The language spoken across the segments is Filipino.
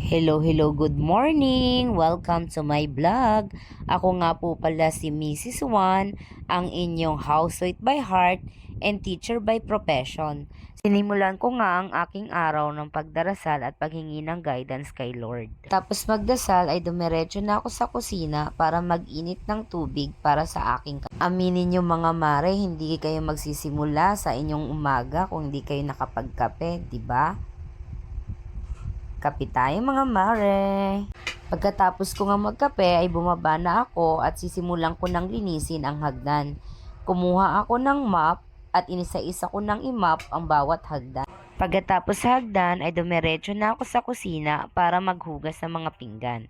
Hello, good morning! Welcome to my vlog. Ako nga po pala si Mrs. Juan, ang inyong housewife by heart and teacher by profession. Sinimulan ko nga ang aking araw ng pagdarasal at paghingi ng guidance kay Lord. Tapos magdasal ay dumiretso na ako sa kusina para mag-init ng tubig para sa aking Aminin nyo mga mare, hindi kayo magsisimula sa inyong umaga kung hindi kayo nakapagkape, di ba? Kape tayo mga mare. Pagkatapos ko nga magkape ay bumaba na ako at sisimulan ko ng linisin ang hagdan. Kumuha ako ng mop at inisa-isa ko ng imap ang bawat hagdan. Pagkatapos sa hagdan ay dumiretso na ako sa kusina para maghugas ng mga pinggan.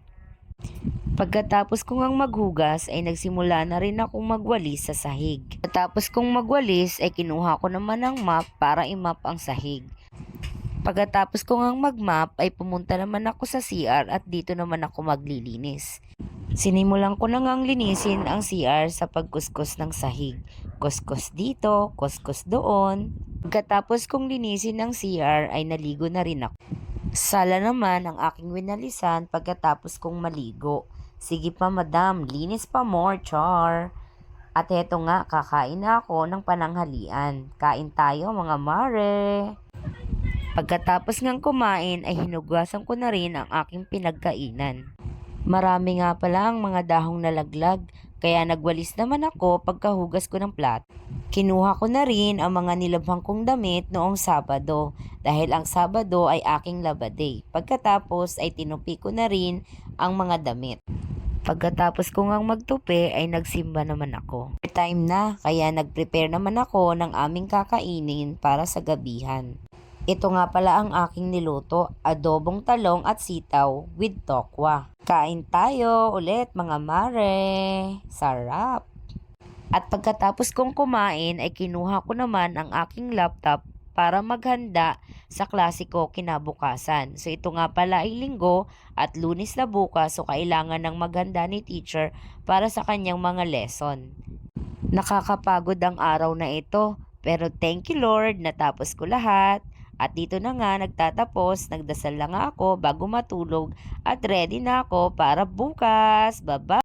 Pagkatapos kong ang maghugas ay nagsimula na rin akong magwalis sa sahig. Pagkatapos kong magwalis ay kinuha ko naman ng mop para imap ang sahig. Pagkatapos ko ngang mag-mop ay pumunta naman ako sa CR at dito naman ako maglilinis. Sinimulan ko na ngang linisin ang CR sa pagkuskus ng sahig. Kuskus dito, kuskus doon. Pagkatapos kong linisin ng CR ay naligo na rin ako. Sala naman ang aking winalisan pagkatapos kong maligo. Sige pa madam, linis pa more, char. At heto nga, kakain na ako ng pananghalian. Kain tayo mga mare. Pagkatapos ngang kumain ay hinugasan ko na rin ang aking pinagkainan. Marami nga pala ang mga dahong nalaglag, kaya nagwalis naman ako pagkahugas ko ng plato. Kinuha ko na rin ang mga nilabhang kong damit noong Sabado, dahil ang Sabado ay aking labaday. Pagkatapos ay tinupi ko na rin ang mga damit. Pagkatapos ko ngang magtupi ay nagsimba naman ako. Time na, kaya nagprepare naman ako ng aming kakainin para sa gabihan. Ito nga pala ang aking niluto, adobong talong at sitaw with tokwa. Kain tayo ulit mga mare. Sarap! At pagkatapos kong kumain ay kinuha ko naman ang aking laptop para maghanda sa klase ko kinabukasan. So ito nga pala ay Linggo at Lunes na bukas, so kailangan ng maghanda ni teacher para sa kanyang mga lesson. Nakakapagod ang araw na ito, pero thank you Lord, natapos ko lahat. At dito na nga nagtatapos, nagdasal lang ako bago matulog at ready na ako para bukas. Bye-bye!